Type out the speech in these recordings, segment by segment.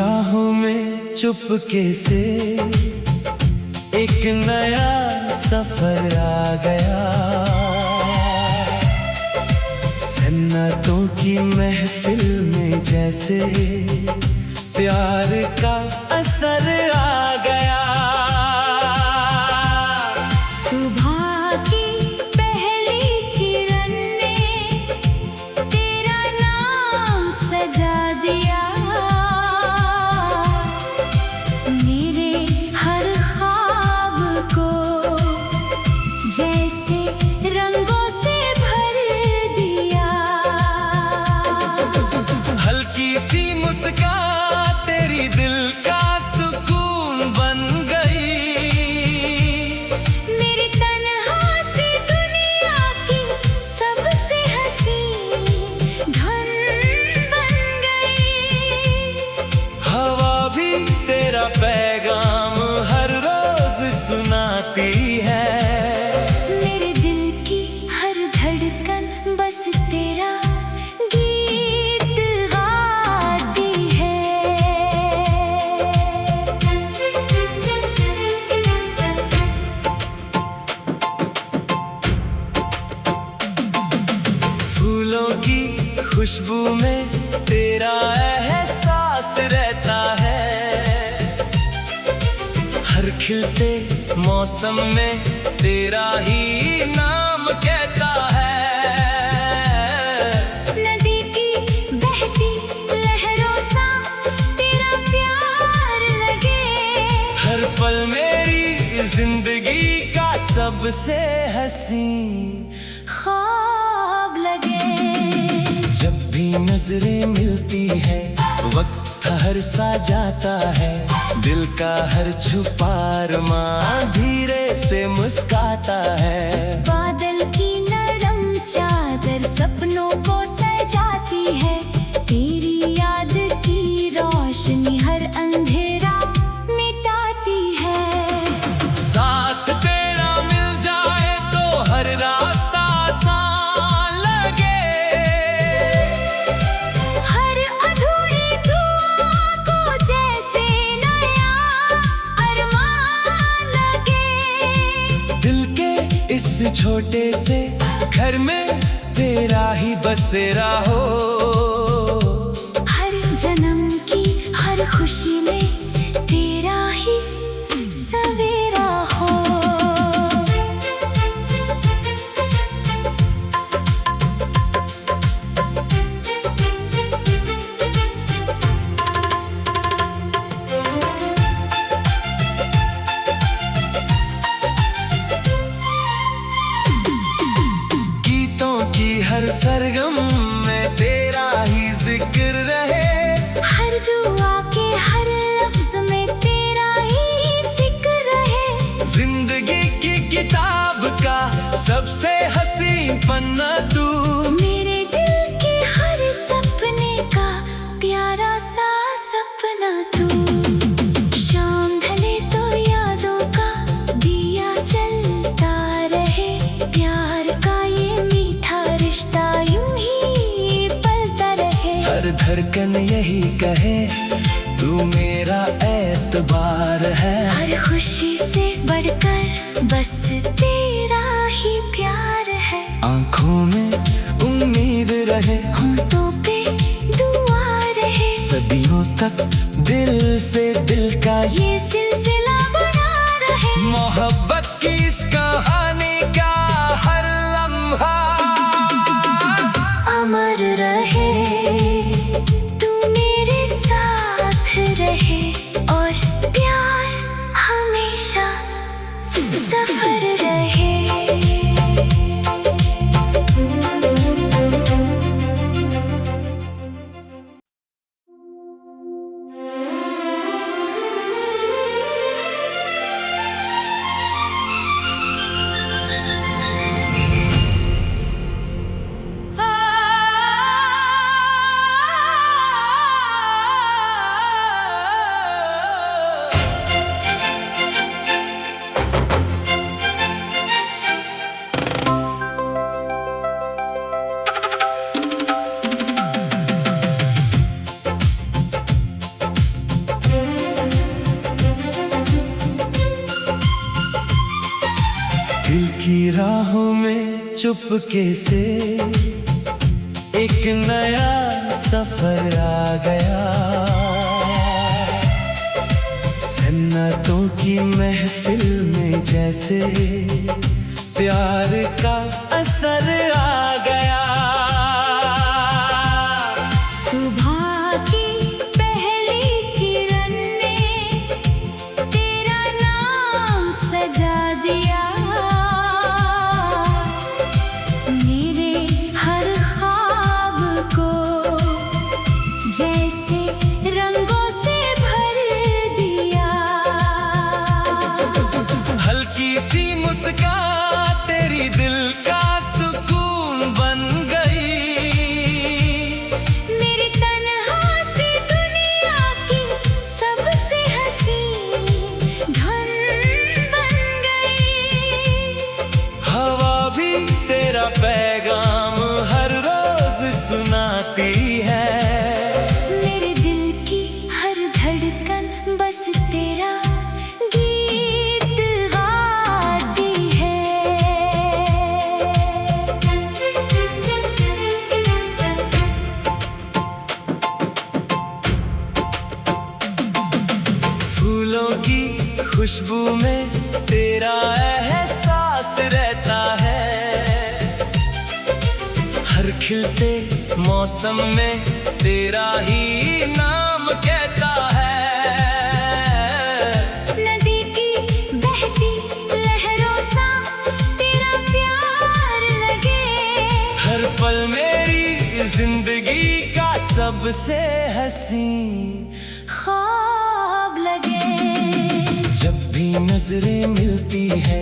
राहों में चुपके से एक नया सफर आ गया। सन्नाटों की महफिल में जैसे प्यार का असर आ गया। सुबह की पहली किरण ने तेरा नाम सजा दिया। मेरे हर ख्वाब को जैसे रंगों से भर दिया। हल्की सी मुस्कान तेरी दिल का सुकून बन गई। मेरी तन्हा सी दुनिया की सबसे हसीन धन बन गई। हवा भी तेरा पैगाम हर रोज सुनाती है। मेरे दिल की हर धड़कन बस तेरा गीत गाती है। फूलों की खुशबू में तेरा एहसास रहता है। हर खिलते मौसम में तेरा ही नाम कहता है। नदी की बहती लहरों सा तेरा प्यार लगे। हर पल मेरी जिंदगी का सबसे हसीन ख्वाब लगे। जब भी नजरें मिलती है वक्त ठहर सा जाता है। दिल का हर छुपा अरमां धीरे से मुस्काता है। बादल की नरम चादर सपनों को सजाती है। तेरी याद की रोशनी हर अंधेरा मिटाती है। साथ तेरा मिल जाए तो हर रास्ता आसान लगे। हर अधूरी दुआ को जैसे नया अरमान लगे। दिल के इस छोटे से घर में तेरा ही बसेरा हो। हर जन्म की हर खुशी में तेरा ही सवेरा हो। गीतों की हर सरगम में तेरा ही जिक्र रहे। हर दुआ के हर लफ्ज में तेरा ही फिक्र रहे। जिंदगी की किताब का सबसे हसीन पन्ना तू। मेरे दिल के हर सपने का प्यारा सा सपना तू। शाम ढले तो यादों का दिया जलता रहे। प्यार का ये मीठा रिश्ता यूं ही पलता रहे। हर धड़कन यही कहे तू मेरा एतबार है। हर खुशी से बढ़कर बस तेरा ही प्यार है। आंखों में उम्मीद रहे, होठों पे दुआ रहे। सदियों तक दिल से दिल का ये सिलसिला बना रहे। मोहब्बत की इस कहानी का हर लम्हा अमर रहे। तू मेरे साथ रहे और प्यार हमेशा सफर रहे। की राहों में चुपके से एक नया सफर आ गया। सन्नाटों की महफिल में जैसे प्यार का असर आ गया। सुबह की पहली किरण ने तेरा नाम सजा दिया। मेरे हर ख्वाब को जैसे रंगों से भर दिया। हल्की सी मुस्कान तेरी दिल का सुकून बन गई। मेरी तन्हा सी दुनिया की सबसे हसीन धन बन गई। हवा भी तेरा पैगाम हर रोज सुनाती है। मेरे दिल की हर धड़कन बस तेरा गीत गाती है। फूलों की खुशबू में तेरा एहसास रहता है। हर खिलते मौसम में तेरा ही नाम कहता है। नदी की बहती लहरों सा तेरा प्यार लगे। हर पल मेरी जिंदगी का सबसे हसीन ख्वाब लगे। जब भी नजरें मिलती है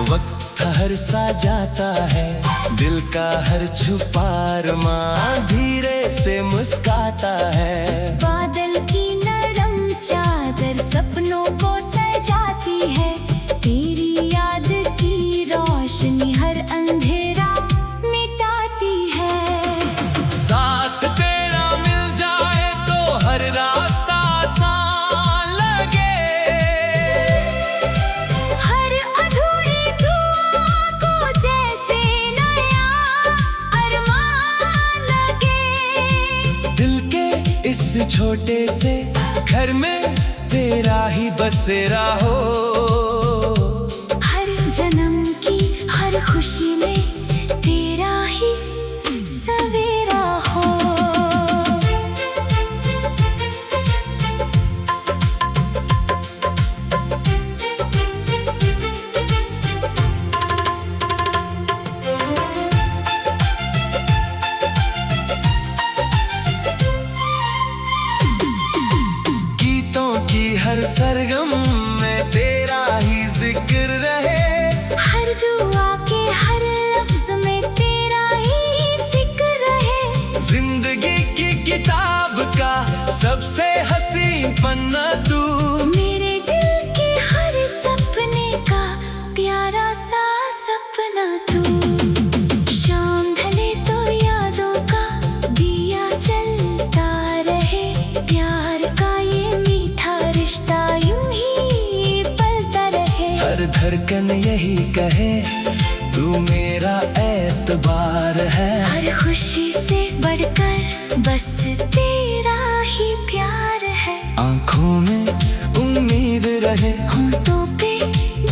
वक्त हर सा जाता है। दिल का हर छुपा अरमां धीरे से मुस्काता है। बादल की नरम चादर सपनों को सजाती है। तेरी याद की रोशनी हर अंधेरा मिटाती है। साथ तेरा मिल जाए तो हर रास्ता आसान लगे। हर अधूरी दुआ को जैसे नया अरमान लगे। दिल के इस छोटे से घर में तेरा ही बसेरा हो। हर जन्म की हर खुशी में तेरा ही सवेरा हो। गीतों की हर सरगम में तेरा ही जिक्र रहे। हर दुआ के हर लफ्ज में तेरा ही फिक्र रहे। जिंदगी की किताब का सबसे हसीन पन्ना तू। मेरे दिल के हर सपने का प्यारा सा सपना तू। शाम ढले तो यादों का दिया जलता रहे। प्यार का ये मीठा रिश्ता यूं ही पलता रहे। हर धड़कन यही कहे तू मेरा एतबार है। हर खुशी से बढ़कर बस तेरा ही प्यार है। आंखों में उम्मीद रहे, होठों पे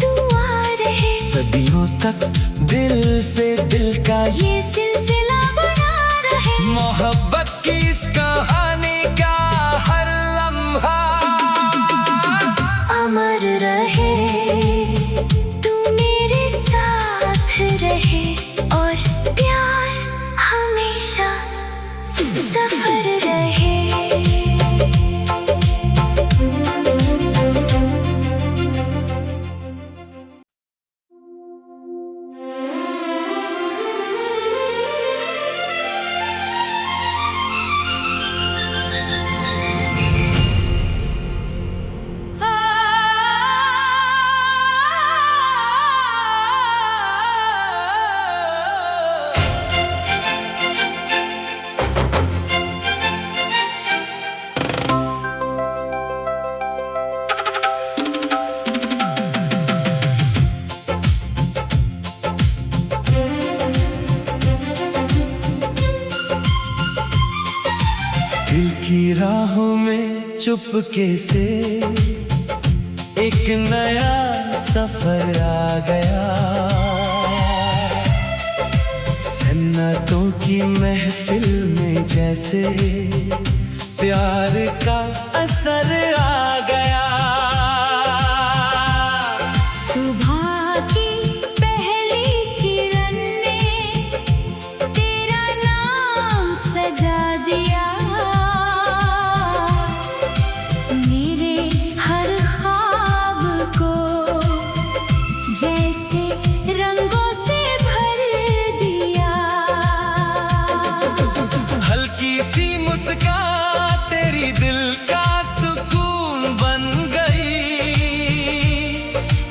दुआ रहे। सदियों तक दिल से दिल का ये सिलसिला बना रहे। मोहब्बत की इस कहानी का हर लम्हा अमर रहे। तू मेरे साथ रहे और प्यार हमेशा सफर रहे। की राहों में चुपके से एक नया सफर आ गया। सन्नाटों की महफिल में जैसे प्यार का असर आ गया। सुबह की पहली किरण ने तेरा नाम सजा दिया। मेरे हर ख्वाब को जैसे रंगों से भर दिया। हल्की सी मुस्कान तेरी दिल का सुकून बन गई।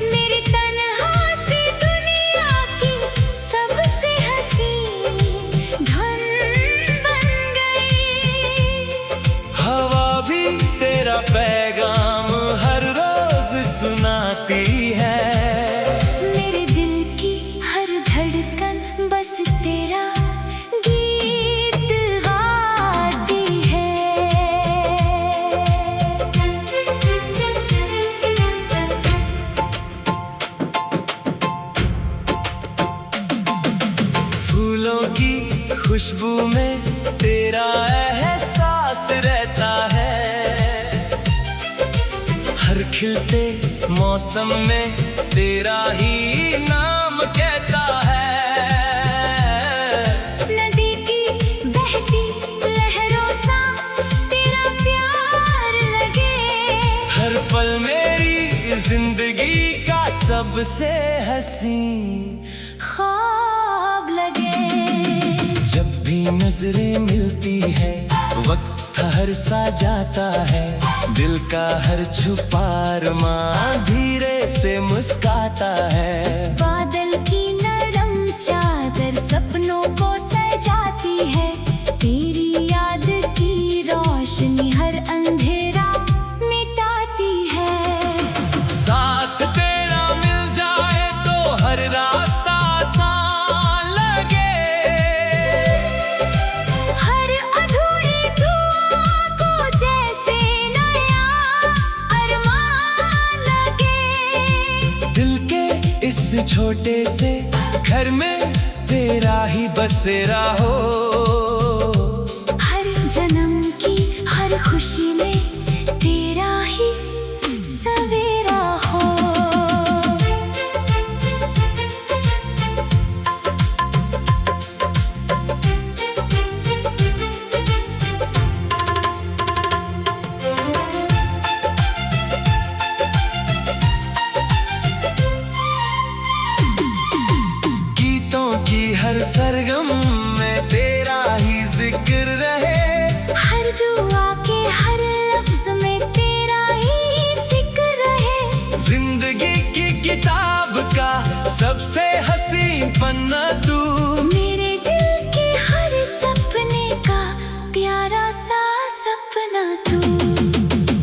मेरी तन्हा सी दुनिया की सबसे हसीन धन बन गई। हवा भी तेरा पैगाम हर रोज सुनाती है। मेरे दिल की हर धड़कन बस तेरा गीत गाती है। फूलों की खुशबू में तेरा एहसास रहता है। हर खिलते मौसम में तेरा ही नाम कहता है। नदी की बहती लहरों सा तेरा प्यार लगे। हर पल मेरी जिंदगी का सबसे हसीन ख्वाब लगे। जब भी नजरें मिलती है वक्त हर सा जाता है। दिल का हर छुपा अरमां धीरे से मुस्काता है। बादल की नरम चादर सपनों को सजाती है। तेरी याद की रोशनी हर अंधेरा मिटाती है। साथ तेरा मिल जाए तो हर रास्ता आसान लगे। हर अधूरी दुआ को जैसे नया अरमान लगे। दिल के इस छोटे से घर में तेरा ही बसेरा हो। हर जन्म की हर खुशी में तेरा ही सवेरा हो। गीतों की हर सरगम में तेरा ही जिक्र रहे। हर दुआ के हर लफ्ज में तेरा ही फिक्र रहे। जिंदगी की किताब का सबसे हसीन पन्ना तू। मेरे दिल के हर सपने का प्यारा सा सपना तू।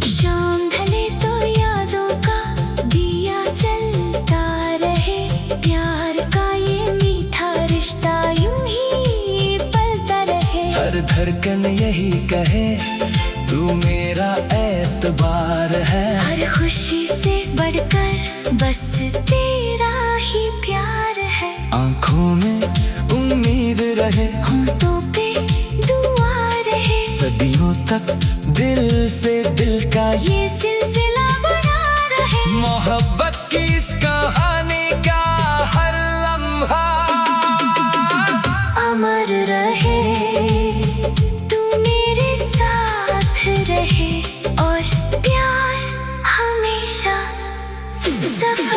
शाम ढले तो यादों का दिया जलता रहे। प्यार का ये मीठा रिश्ता यूं ही पलता रहे। हर धड़कन यही कहे तू मेरा एतबार है। हर खुशी से बढ़कर बस तेरा ही प्यार है। आंखों में उम्मीद रहे, होठों पे दुआ रहे। सदियों तक दिल से दिल का ये सिलसिला बना रहे। मोहब्बत की इस कहानी का हर लम्हा अमर रहे। तू मेरे साथ रहे और प्यार हमेशा सफल